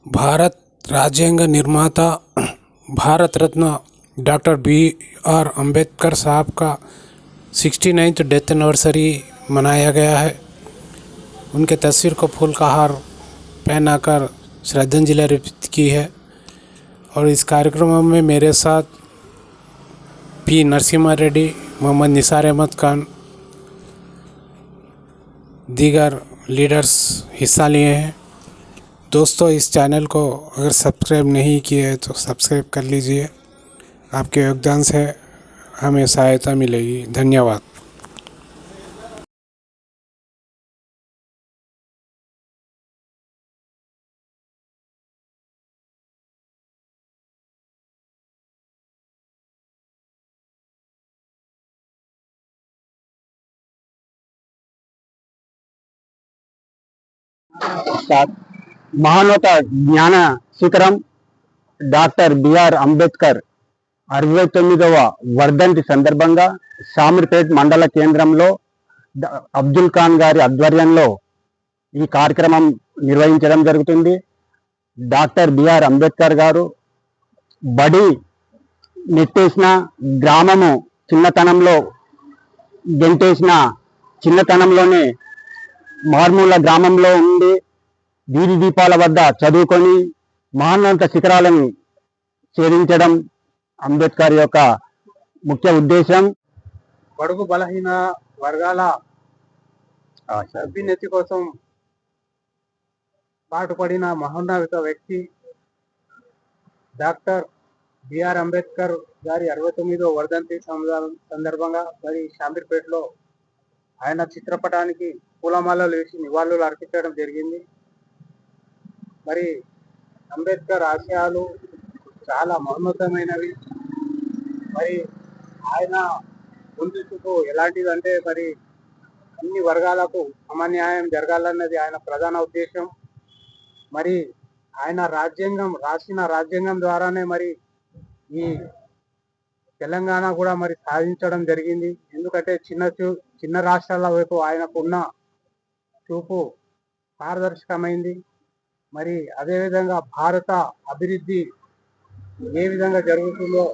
भारत राज्यांग निर्माता Bharat Ratna doctor B.R. Ambedkar साहब का 69th डेथ एनिवर्सरी मनाया गया है। उनके तस्वीर को फूल का हार पहनाकर श्रद्धांजलि अर्पित की है। और इस कार्यक्रम में मेरे साथ P. नरसिम्हा रेड्डी, मोहम्मद निसार अहमद खान, दीगर लीडर्स हिस्सा लिए हैं। दोस्तों, इस चैनल को अगर सब्सक्राइब नहीं किए तो सब्सक्राइब कर लीजिए। आपके योगदान से हमें सहायता मिलेगी। धन्यवाद। మహానత జ్ఞాన శిఖరం డాక్టర్ బిఆర్ అంబేద్కర్ 69వ వర్ధంతి సందర్భంగా షామీర్పేట్ మండల కేంద్రంలో అబ్దుల్ ఖాన్ గారి ఆధ్వర్యంలో ఈ కార్యక్రమం నిర్వహించడం జరుగుతుంది. డాక్టర్ బిఆర్ అంబేద్కర్ గారు బడి నెట్టేసిన గ్రామము చిన్నతనంలో గెంటేసిన చిన్నతనంలోనే మార్మూల గ్రామంలో ఉండి వీధి దీపాల వద్ద చదువుకొని మహోన్నత శిఖరాలను ఛేదించడం అంబేద్కర్ యొక్క ముఖ్య ఉద్దేశం. బడుగు బలహీన వర్గాల అభ్యున్నతి కోసం పాటుపడిన మహోన్నత వ్యక్తి డాక్టర్ బిఆర్ అంబేద్కర్ గారి 69వ వర్ధంతి సందర్భంగా మరి షామీర్పేటలో ఆయన చిత్రపటానికి పూలమాలలు వేసి నివాళులు అర్పించడం జరిగింది. మరి అంబేద్కర్ ఆశయాలు చాలా మహోన్నతమైనవి. మరి ఆయన ముందుకు ఎలాంటిదంటే మరి అన్ని వర్గాలకు సమన్యాయం జరగాలన్నది ఆయన ప్రధాన ఉద్దేశం. మరి ఆయన రాసిన రాజ్యాంగం ద్వారానే మరి ఈ తెలంగాణ కూడా మరి సాధించడం జరిగింది. ఎందుకంటే చిన్న రాష్ట్రాల వైపు ఆయనకున్న చూపు పారదర్శకమైంది. మరి అదేవిధంగా భారత అభివృద్ధి ఏ విధంగా జరుగుతుందో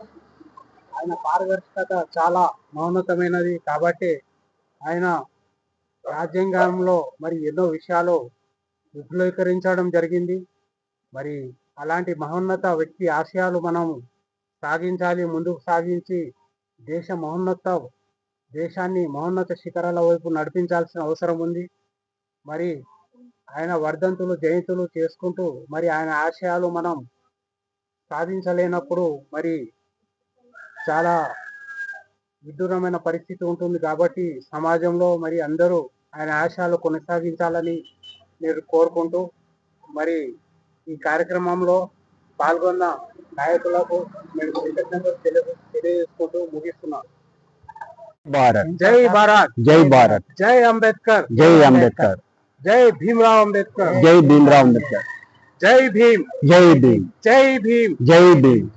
ఆయన పారదర్శకత చాలా మహోన్నతమైనది. కాబట్టి ఆయన రాజ్యాంగంలో మరి ఎన్నో విషయాలు విపులీకరించడం జరిగింది. మరి అలాంటి మహోన్నత వ్యక్తి ఆశయాలు మనం సాగించాలి, ముందుకు సాగించి దేశాన్ని మహోన్నత శిఖరాల వైపు నడిపించాల్సిన అవసరం ఉంది. మరి ఆయన వర్ధంతులు జయంతులు చేసుకుంటూ మరి ఆయన ఆశయాలు మనం సాధించలేనప్పుడు మరి చాలా విడ్డూరమైన పరిస్థితి ఉంటుంది. కాబట్టి సమాజంలో మరి అందరూ ఆయన ఆశయాలు కొనసాగించాలని నేను కోరుకుంటూ మరి ఈ కార్యక్రమంలో పాల్గొన్న నాయకులకు నేను కృతజ్ఞతలు తెలియజేసుకుంటూ ముగిస్తున్నాను. జై భారత్, జై భారత్, జై అంబేద్కర్, జై అంబేద్కర్, జై భీమ్రావ్ అంబేద్కర్, జై భీమ్రావ్ అంబేద్కర్, జై భీమ్, జై భీమ్, జై భీమ్, జై భీమ్.